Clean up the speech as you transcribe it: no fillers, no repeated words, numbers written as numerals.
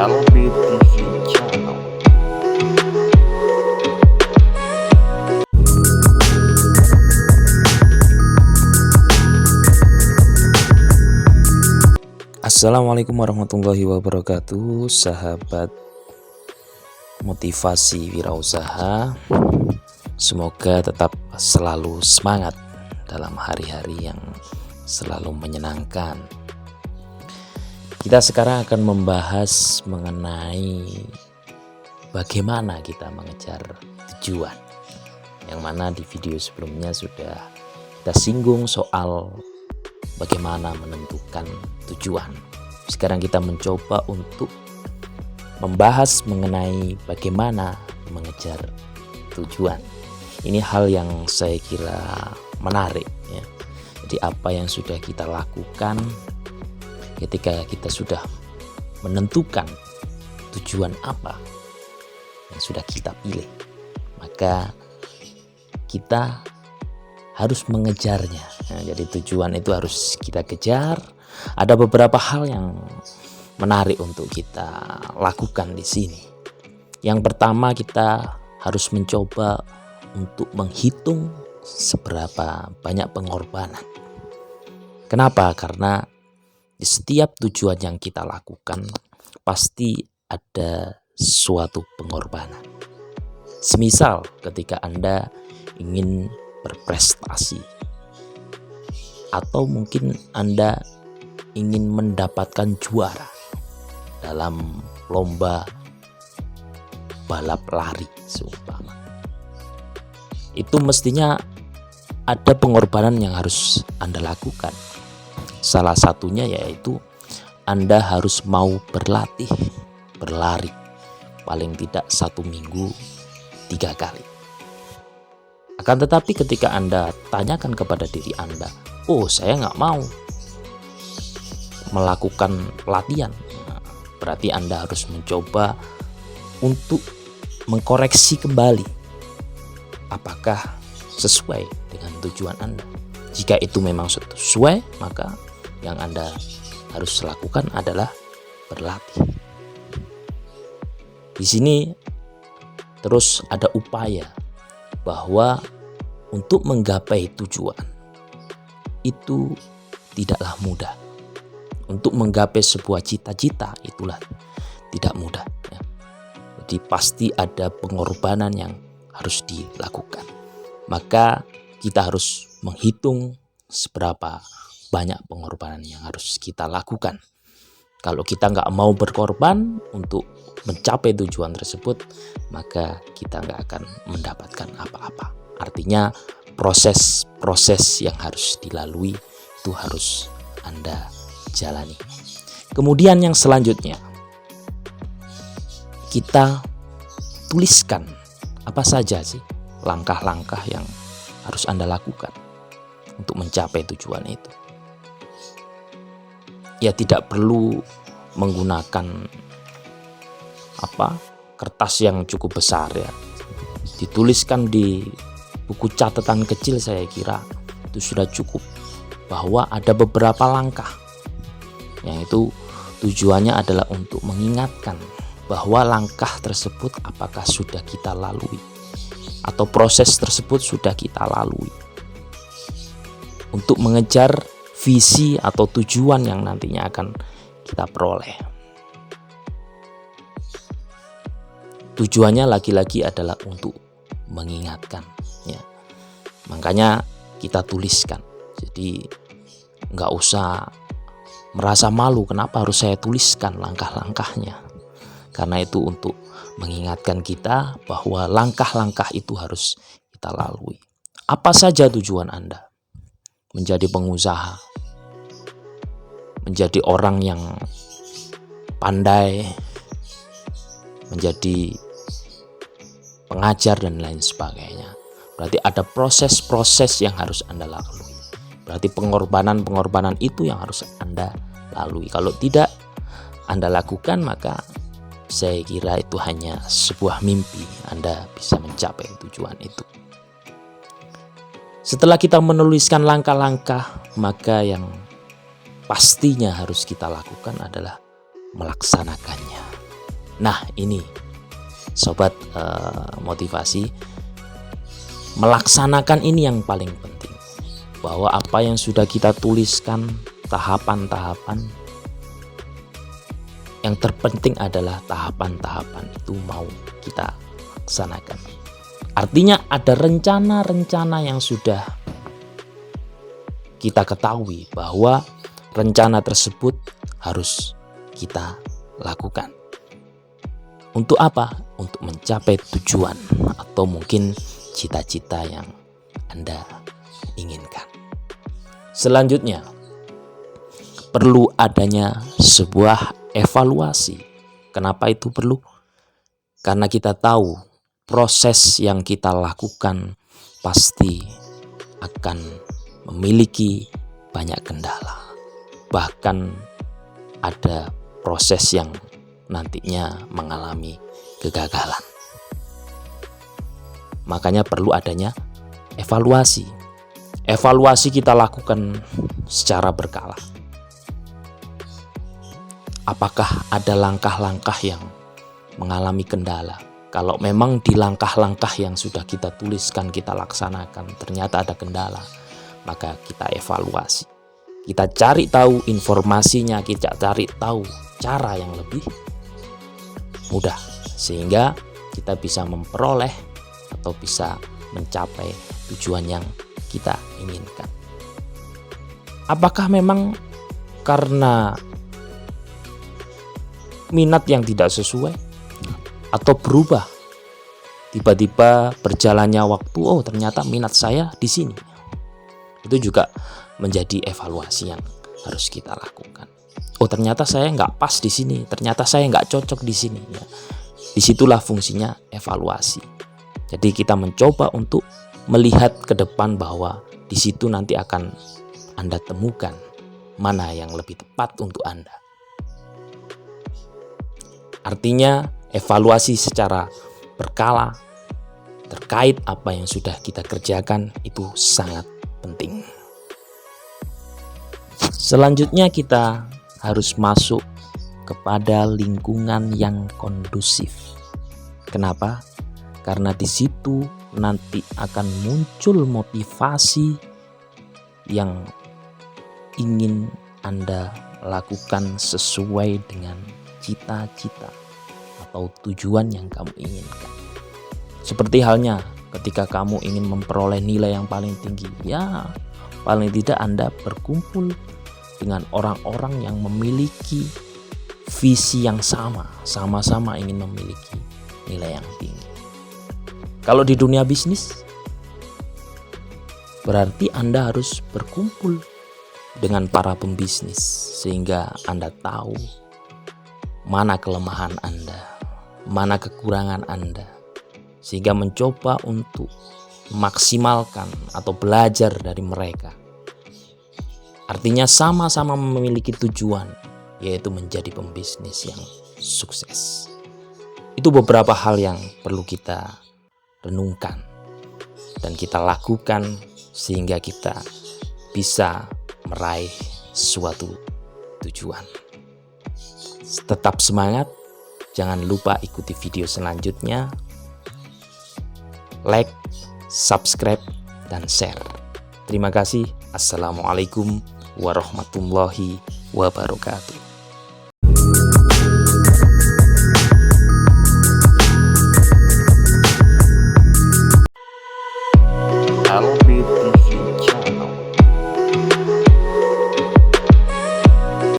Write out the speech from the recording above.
LBTV Channel. Assalamualaikum warahmatullahi wabarakatuh, sahabat motivasi wirausaha. Semoga tetap selalu semangat dalam hari-hari yang selalu menyenangkan. Kita sekarang akan membahas mengenai bagaimana kita mengejar tujuan, yang mana di video sebelumnya sudah kita singgung soal bagaimana menentukan tujuan. Sekarang kita mencoba untuk membahas mengenai bagaimana mengejar tujuan. Ini hal yang saya kira menarik ya. Jadi apa yang sudah kita lakukan ketika kita sudah menentukan tujuan apa yang sudah kita pilih, maka kita harus mengejarnya. Nah, jadi tujuan itu harus kita kejar. Ada beberapa hal yang menarik untuk kita lakukan di sini. Yang pertama, kita harus mencoba untuk menghitung seberapa banyak pengorbanan. Kenapa? Karena di setiap tujuan yang kita lakukan pasti ada suatu pengorbanan. Semisal ketika Anda ingin berprestasi, atau mungkin Anda ingin mendapatkan juara dalam lomba balap lari seumpama, itu mestinya ada pengorbanan yang harus Anda lakukan. Salah satunya yaitu Anda harus mau berlatih berlari paling tidak 1 minggu 3 kali. Akan tetapi ketika Anda tanyakan kepada diri Anda, oh saya nggak mau melakukan latihan, berarti Anda harus mencoba untuk mengkoreksi kembali apakah sesuai dengan tujuan Anda. Jika itu memang sesuai, maka yang Anda harus lakukan adalah berlatih. Di sini terus ada upaya bahwa untuk menggapai tujuan itu tidaklah mudah. Untuk menggapai sebuah cita-cita itulah tidak mudah ya. Jadi pasti ada pengorbanan yang harus dilakukan. Maka kita harus menghitung seberapa banyak pengorbanan yang harus kita lakukan. Kalau kita nggak mau berkorban untuk mencapai tujuan tersebut, maka kita nggak akan mendapatkan apa-apa. Artinya proses yang harus dilalui itu harus Anda jalani. Kemudian yang selanjutnya, kita tuliskan apa saja sih langkah-langkah yang harus Anda lakukan untuk mencapai tujuan itu. Ya tidak perlu menggunakan kertas yang cukup besar ya. Dituliskan di buku catatan kecil, saya kira itu sudah cukup, bahwa ada beberapa langkah yang itu tujuannya adalah untuk mengingatkan bahwa langkah tersebut apakah sudah kita lalui atau proses tersebut sudah kita lalui untuk mengejar visi atau tujuan yang nantinya akan kita peroleh. Tujuannya lagi-lagi adalah untuk mengingatkan ya. Makanya kita tuliskan. Jadi nggak usah merasa malu kenapa harus saya tuliskan langkah-langkahnya. Karena itu untuk mengingatkan kita bahwa langkah-langkah itu harus kita lalui. Apa saja tujuan Anda? Menjadi pengusaha, menjadi orang yang pandai, menjadi pengajar dan lain sebagainya. Berarti ada proses-proses yang harus Anda lalui. Berarti pengorbanan itu yang harus Anda lalui. Kalau tidak Anda lakukan, maka saya kira itu hanya sebuah mimpi Anda bisa mencapai tujuan itu. Setelah kita menuliskan langkah-langkah, maka yang pastinya harus kita lakukan adalah melaksanakannya. Nah, ini sobat motivasi, melaksanakan ini yang paling penting. Bahwa apa yang sudah kita tuliskan, tahapan-tahapan, yang terpenting adalah tahapan-tahapan itu mau kita laksanakan. Artinya ada rencana-rencana yang sudah kita ketahui bahwa rencana tersebut harus kita lakukan. Untuk apa? Untuk mencapai tujuan atau mungkin cita-cita yang Anda inginkan. Selanjutnya, perlu adanya sebuah evaluasi. Kenapa itu perlu? Karena kita tahu proses yang kita lakukan pasti akan memiliki banyak kendala. Bahkan ada proses yang nantinya mengalami kegagalan. Makanya perlu adanya evaluasi. Evaluasi kita lakukan secara berkala. Apakah ada langkah-langkah yang mengalami kendala? Kalau memang di langkah-langkah yang sudah kita tuliskan, kita laksanakan, ternyata ada kendala, maka kita evaluasi. Kita cari tahu informasinya, kita cari tahu cara yang lebih mudah, sehingga kita bisa memperoleh atau bisa mencapai tujuan yang kita inginkan. Apakah memang karena minat yang tidak sesuai atau berubah? Tiba-tiba berjalannya waktu, oh ternyata minat saya di sini. Itu juga menjadi evaluasi yang harus kita lakukan. Oh ternyata saya nggak pas di sini, ternyata saya nggak cocok di sini. Ya, disitulah fungsinya evaluasi. Jadi kita mencoba untuk melihat ke depan bahwa di situ nanti akan Anda temukan mana yang lebih tepat untuk Anda. Artinya evaluasi secara berkala terkait apa yang sudah kita kerjakan itu sangat penting. Selanjutnya kita harus masuk kepada lingkungan yang kondusif. Kenapa? Karena di situ nanti akan muncul motivasi yang ingin Anda lakukan sesuai dengan cita-cita atau tujuan yang kamu inginkan. Seperti halnya ketika kamu ingin memperoleh nilai yang paling tinggi, ya paling tidak Anda berkumpul dengan orang-orang yang memiliki visi yang sama-sama ingin memiliki nilai yang tinggi. Kalau di dunia bisnis, berarti Anda harus berkumpul dengan para pembisnis sehingga Anda tahu mana kelemahan Anda, mana kekurangan Anda, sehingga mencoba untuk memaksimalkan atau belajar dari mereka. Artinya sama-sama memiliki tujuan, yaitu menjadi pembisnis yang sukses. Itu beberapa hal yang perlu kita renungkan dan kita lakukan sehingga kita bisa meraih suatu tujuan. Tetap semangat, jangan lupa ikuti video selanjutnya. Like, subscribe, dan share. Terima kasih. Assalamualaikum warahmatullahi wabarakatuh.